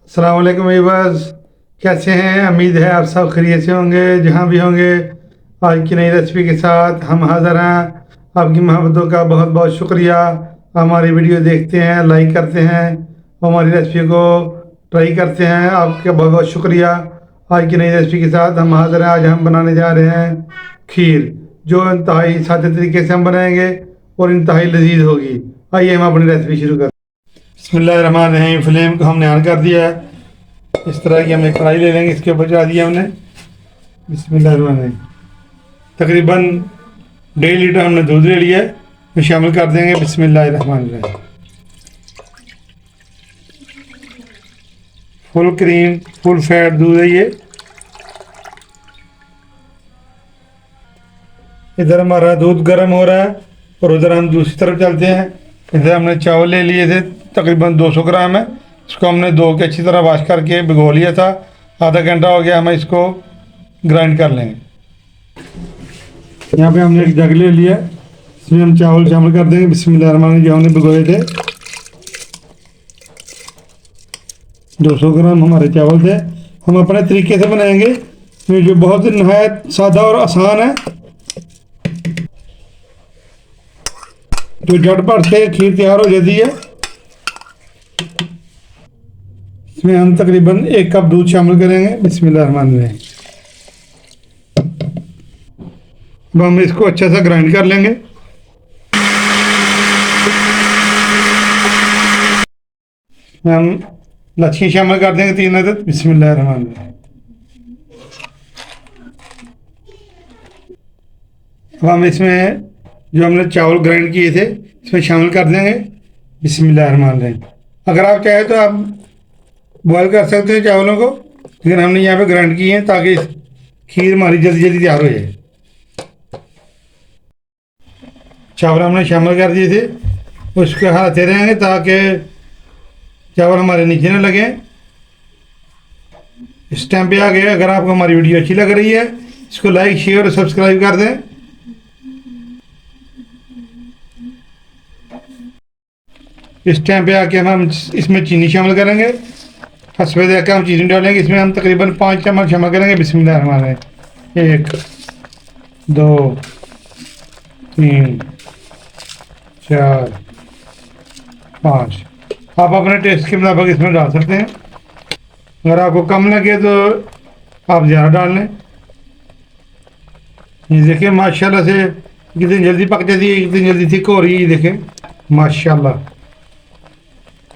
अस्सलाम वालेकुम व्यूअर्स, कैसे हैं? उम्मीद है आप सब खैरियत से होंगे जहां भी होंगे। आज की नई रेसिपी के साथ हम हाज़िर हैं। आपकी मोहब्बतों का बहुत बहुत शुक्रिया। हमारी वीडियो देखते हैं, लाइक करते हैं, हमारी रेसिपी को ट्राई करते हैं। आपका बहुत बहुत शुक्रिया। आज की नई रेसिपी के साथ हम हाज़िर हैं। आज हम बनाने जा रहे हैं खीर, जो इंतहाई सादे तरीके से हम बनाएंगे और इंतहाई लजीज होगी। आइए हम अपनी रेसिपी शुरू करते हैं। बिस्मिल्लाहिर्रहमानिर्रहीम। फ्लेम को हमने ऑन कर दिया है। इस तरह की हम एक कढ़ाई ले लेंगे, इसके ऊपर चढ़ा दिया हमने। बिस्मिल्लाहिर्रहमानिर्रहीम। तकरीबन 1.5 लीटर हमने दूध ले लिया है, तो शामिल कर देंगे। बिस्मिल्लाहिर्रहमानिर्रहीम। फुल क्रीम फुल फैट दूध है ये। इधर हमारा दूध गर्म हो रहा है और उधर हम दूसरी तरफ चलते हैं। इधर हमने चावल ले लिए थे, तकरीबन 200 ग्राम है। इसको हमने धो के अच्छी तरह वॉश करके भिगो लिया था। आधा घंटा हो गया, हम इसको ग्राइंड कर लेंगे। यहाँ पे हमने एक जग ले लिया, इसमें हम चावल शामिल कर देंगे। बिस्मिल्लाहिर्रहमानिर्रहीम। जो हमने भिगोए थे 200 ग्राम हमारे चावल थे। हम अपने तरीके से बनाएंगे, ये जो बहुत नहायत सादा और आसान है, जो झटपट से खीर तैयार हो जाती है। इसमें हम तकरीबन 1 कप दूध शामिल करेंगे। बिस्मिल्लाहिर्रहमानिर्रहीम। अब हम इसको अच्छा सा ग्राइंड कर लेंगे। हम लच्छी शामिल कर देंगे 3 अदद। बिस्मिल्लाहिर्रहमानिर्रहीम। अब हम इसमें जो हमने चावल ग्राइंड किए थे इसमें शामिल कर देंगे। बिस्मिल्लाहिर्रहमानिर्रहीम। अगर आप चाहें तो आप बॉयल कर सकते हैं चावलों को, लेकिन हमने यहाँ पे ग्राइंड किए हैं ताकि खीर हमारी जल्दी जल्दी तैयार हो जाए। चावल हमने शामिल कर दिए थे, उसको हिलाते रहेंगे ताकि चावल हमारे नीचे न लगे। इस टाइम पे आ गए। अगर आपको हमारी वीडियो अच्छी लग रही है, इसको लाइक शेयर और सब्सक्राइब कर दें। इस टाइम पे आके हम इसमें चीनी शामिल करेंगे। हसबे देखकर हम चीनी डालेंगे। इसमें हम तकरीबन 5 चम्मच शामिल करेंगे। बिस्मिल्लाहिर्रहमानिर्रहीम। 1 2 3 4 5। आप अपने टेस्ट के मुताबिक इसमें डाल सकते हैं। अगर आपको कम लगे तो आप ज़्यादा डाल लें। ये देखिए माशाल्लाह से कितनी जल्दी पक जाती है, कितनी जल्दी थिक हो रही है। ये देखें माशाल्लाह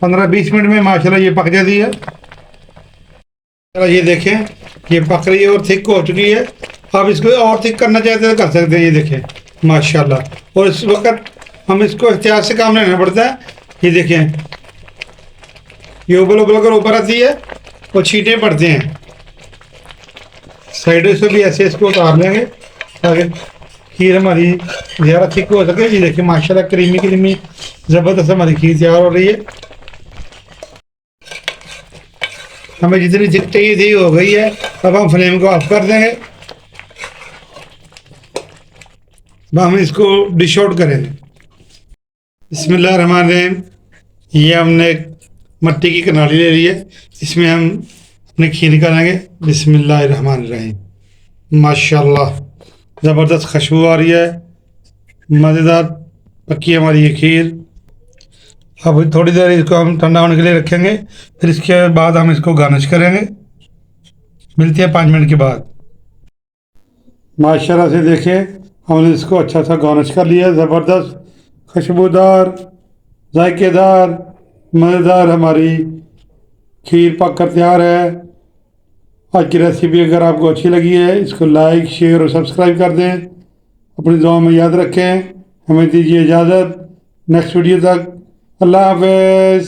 15-20 मिनट में माशाल्लाह ये पक जाती है। ये देखें ये पक रही है और थिक हो चुकी है। आप इसको और थिक करना चाहते हैं तो कर सकते हैं। ये देखें माशाल्लाह। और इस वक्त हम इसको एहतियात से काम लेना पड़ता है। ये देखें ये उबल उबल कर ऊपर आती है और छींटे पड़ते हैं। साइडों से भी ऐसे इसको उतार लेंगे ताकि खीर हमारी ज़्यादा थिक हो सके। ये देखिए माशाल्लाह क्रीमी क्रीमी ज़बरदस्त हमारी खीर तैयार हो रही है। हमें जितनी थिक चाहिए थी हो गई है। अब हम फ्लेम को ऑफ कर देंगे। अब हम इसको डिश आउट करेंगे। बिस्मिल्लाहिर्रहमानिर्रहीम। ये हमने मट्टी की कनाली ले ली है, इसमें हम अपनी खीर निकालेंगे। बिस्मिल्लाहिर्रहमानिर्रहीम। माशाल्लाह ज़बरदस्त खुशबू आ रही है, मज़ेदार पक्की हमारी ये खीर। अब थोड़ी देर इसको हम ठंडा होने के लिए रखेंगे, फिर इसके बाद हम इसको गार्निश करेंगे। मिलती है 5 मिनट के बाद। माशाल्लाह से देखें हमने इसको अच्छा सा गार्निश कर लिया। ज़बरदस्त खुशबूदार जायकेदार मज़ेदार हमारी खीर पक कर तैयार है। आज की रेसिपी अगर आपको अच्छी लगी है, इसको लाइक शेयर और सब्सक्राइब कर दें। अपनी दुआ में याद रखें। हमें दीजिए इजाज़त। नेक्स्ट वीडियो तक अल्लाह हाफ़िज़।